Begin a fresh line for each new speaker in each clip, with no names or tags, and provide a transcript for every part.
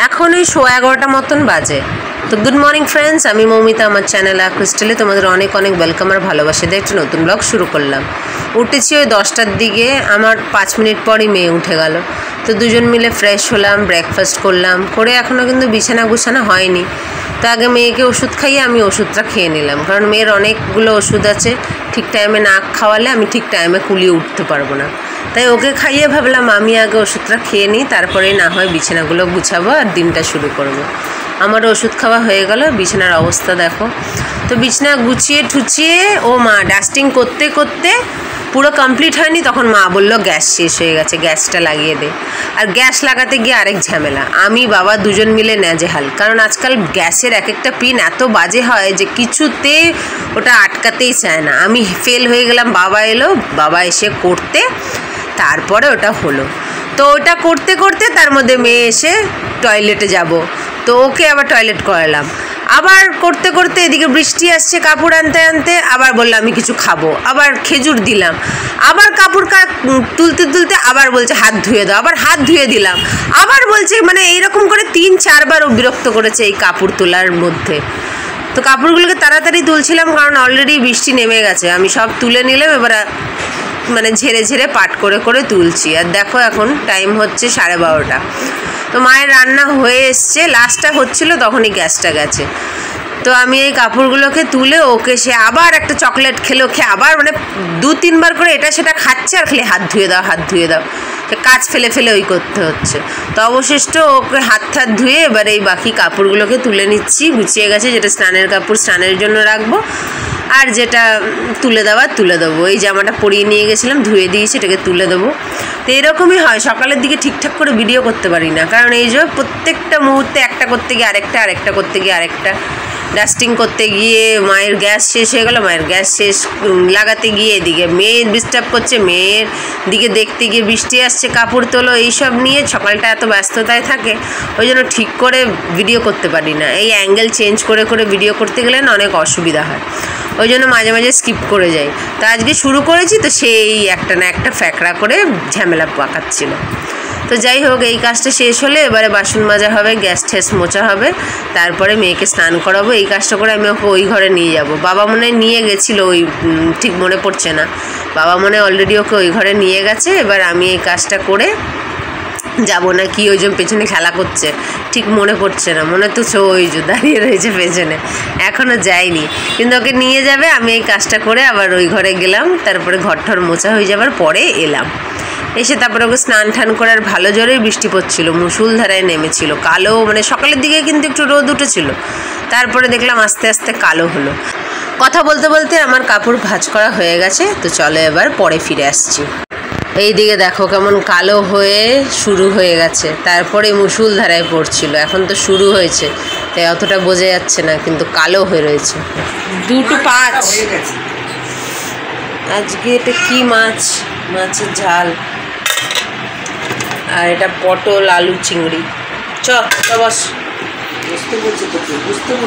এখন ওই 11:15 মতন বাজে। তো গুড মর্নিং ফ্রেন্ডস, আমি মৌমিতা, আমার চ্যানেল ক্রিস্টালে তোমাদের অনেক অনেক ওয়েলকাম আর ভালোবাসা দিয়ে একটা নতুন ব্লগ শুরু করলাম। উঠেছি ওই 10টার দিকে, আমার 5 মিনিট পরই মেয়ে উঠে গেল। তো দুজন মিলে ফ্রেশ হলাম, ব্রেকফাস্ট করলাম, করে এখনও কিন্তু বিছানা গুছানো হয়নি। তো আগে মেয়েকে ওষুধ খাইয়ে আমি ওষুধটা খেয়ে নিলাম, কারণ মেয়ের অনেকগুলো ওষুধ আছে, ঠিক টাইমে না খাওয়ালে আমি ঠিক টাইমে কুলিয়ে উঠতে পারবো না। তাই ওকে খাইয়ে ভাবলাম আমি আগে ওষুধটা খেয়ে নিই, তারপরে না হয় বিছানাগুলো গুছাবো আর দিনটা শুরু করব। আমার ওষুধ খাওয়া হয়ে গেল, বিছানার অবস্থা দেখো। তো বিছানা গুছিয়ে ঠুচিয়ে ও মা ডাস্টিং করতে করতে পুরো কমপ্লিট হয়নি, তখন মা বলল গ্যাস শেষ হয়ে গেছে, গ্যাসটা লাগিয়ে দে। আর গ্যাস লাগাতে গিয়ে আরেক ঝামেলা, আমি বাবা দুজন মিলে নেজেহাল, কারণ আজকাল গ্যাসের এক একটা পিন এত বাজে হয় যে কিছুতে ওটা আটকাতেই চায় না। আমি ফেল হয়ে গেলাম, বাবা এলো, বাবা এসে করতে, তারপরে ওটা হলো। তো ওটা করতে করতে তার মধ্যে মেয়ে এসে টয়লেটে যাব, তো ওকে আবার টয়লেট করালাম। আবার করতে করতে এদিকে বৃষ্টি আসছে, কাপড় আনতে আনতে আবার বললাম আমি কিছু খাবো, আবার খেজুর দিলাম, আবার কাপড় তুলতে তুলতে আবার বলছে হাত ধুয়ে দাও, আবার হাত ধুয়ে দিলাম, আবার বলছে, মানে এইরকম করে 3-4 বার ও বিরক্ত করেছে এই কাপড় তোলার মধ্যে। তো কাপড়গুলোকে তাড়াতাড়ি তুলছিলাম, কারণ অলরেডি বৃষ্টি নেমে গেছে। আমি সব তুলে নিলাম, এবার মানে ঝেড়ে ঝেড়ে পাট করে করে তুলছি। আর দেখো এখন টাইম হচ্ছে 12:30। তো মায়ের রান্না হয়ে এসছে, লাস্টটা হচ্ছিল তখনই গ্যাসটা গেছে। তো আমি এই কাপড়গুলোকে তুলে ওকে, সে আবার একটা চকলেট খেলো, খেয়ে আবার মানে 2-3 বার করে এটা সেটা খাচ্ছে, আর খালি হাত ধুয়ে দাও হাত ধুয়ে দাও, কাজ ফেলে ফেলে ওই করতে হচ্ছে। তো অবশিষ্ট ওকে হাত হাত ধুয়ে এবার এই বাকি কাপড়গুলোকে তুলে নিচ্ছি। গুছিয়ে গেছে, যেটা স্নানের কাপড় স্নানের জন্য রাখবো, আর যেটা তুলে দেওয়ার তুলে দেবো। এই জামাটা পরিয়ে নিয়ে গেছিলাম, ধুয়ে দিয়েছি, এটাকে তুলে দেবো। তো এরকমই হয়, সকালের দিকে ঠিকঠাক করে ভিডিও করতে পারি না, কারণ এই যে প্রত্যেকটা মুহূর্তে একটা করতে গিয়ে আরেকটা, আরেকটা করতে গিয়ে আরেকটা। ডাস্টিং করতে গিয়ে মায়ের গ্যাস শেষ হয়ে গেল, মায়ের গ্যাস শেষ লাগাতে গিয়ে এদিকে মেয়ে ডিস্টার্ব করছে, মেয়ের দিকে দেখতে গিয়ে বৃষ্টি আসছে, কাপড় তোলো, এইসব নিয়ে সকালটা এত ব্যস্ততায় থাকে, ওই জন্য ঠিক করে ভিডিও করতে পারি না। এই অ্যাঙ্গেল চেঞ্জ করে করে ভিডিও করতে গেলে না অনেক অসুবিধা হয়, ওই জন্য মাঝে মাঝে স্কিপ করে যাই। তো আজকে শুরু করেছি, তো সেই একটা না একটা ফ্যাকড়া করে ঝামেলা পাকাচ্ছিল। তো যাই হোক, এই কাজটা শেষ হলে এবারে বাসন মাজা হবে, গ্যাস ঠ্যাস মোছা হবে, তারপরে মেয়েকে স্নান করাবো। এই কাজটা করে আমি ওকে ওই ঘরে নিয়ে যাব। বাবা মনে নিয়ে গেছিলো, ওই ঠিক মনে পড়ছে না, বাবা মনে অলরেডি ওকে ওই ঘরে নিয়ে গেছে। এবার আমি এই কাজটা করে যাব না কি, ওই জন্য পেছনে খেলা করছে, ঠিক মনে পড়ছে না, মনে তো ওই যে দাঁড়িয়ে রয়েছে পেছনে, এখনও যায়নি, কিন্তু ওকে নিয়ে যাবে। আমি এই কাজটা করে আবার ওই ঘরে গেলাম, তারপরে ঘর ঠর মোছা হয়ে যাবার পরে এলাম, এসে তারপরে ওকে স্নান টান করার ভালো জোরেই বৃষ্টি পড়ছিল, মুষলধারায় নেমেছিল, কালো, মানে সকালের দিকে কিন্তু একটু রোদ উঠেছিল, তারপরে দেখলাম আস্তে আস্তে কালো হলো। কথা বলতে বলতে আমার কাপড় ভাঁজ করা হয়ে গেছে, তো চলো এবার পরে ফিরে আসছি। এই দিকে দেখো কেমন কালো হয়ে শুরু হয়ে গেছে, তারপরে মুষলধারায় পড়ছিল, এখন তো শুরু হয়েছে তাই অতটা বোঝা যাচ্ছে না, কিন্তু কালো হয়ে রয়েছে। 2:05 আজকে এটা কি মাছ, মাছের ঝাল, আর এটা পটল আলু চিংড়ি। বস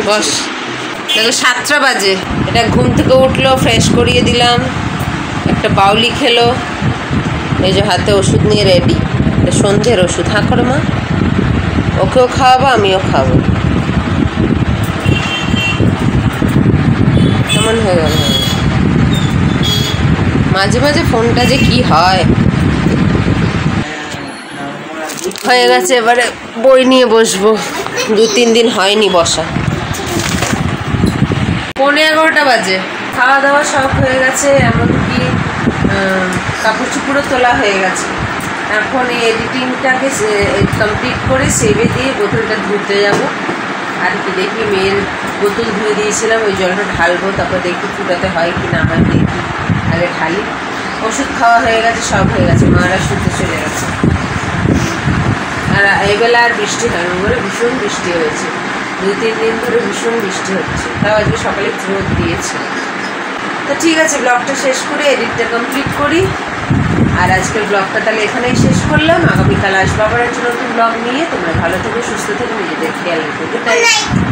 বস। দেখো 7টা বাজে, এটা ঘুম থেকে উঠলো, ফ্রেশ করিয়ে দিলাম, একটা বাউলি খেলো, এই যে হাতে ওষুধ নিয়ে রেডি, এটা সন্ধ্যের ওষুধ। হ্যাঁ করো মা, ওকেও খাওয়াবো আমিও খাবো, কেমন হয়ে গেল। মাঝে মাঝে ফোনটা যে কি হয়। হয়ে গেছে, এবারে বই নিয়ে বসবো, 2-3 দিন হয়নি বসা। 11:15 বাজে, খাওয়া দাওয়া সব হয়ে গেছে, এমনকি কাপড় চুপড়ও তোলা হয়ে গেছে। এখন এই এডিটিংটাকে কমপ্লিট করে সেভে দিয়ে বোতলটা ধুতে যাব। আর কি দেখি, মেয়ের বোতল ধুয়ে দিয়েছিলাম, ওই জলটা ঢালবো, তারপর দেখি ফুটাতে হয় কি না হয়, দেখি আগে ঢালি। ওষুধ খাওয়া হয়ে গেছে, সব হয়ে গেছে, মারা শুতে চলে গেছে। আর এইবেলা আর বৃষ্টি হয়নি, বলে ভীষণ বৃষ্টি হয়েছে, 2-3 দিন ধরে ভীষণ বৃষ্টি হচ্ছে, তাও আজকে সকালে রোদ দিয়েছে। তো ঠিক আছে, ব্লগটা শেষ করে এডিটটা কমপ্লিট করি। আর আজকের ব্লগটা তাহলে এখানেই শেষ করলাম। আগামীকাল আসবো আবার একটা নতুন ব্লগ নিয়ে। তোমরা ভালো থেকো, সুস্থ থেকো, নিজেদের খেয়াল রেখো। Good night.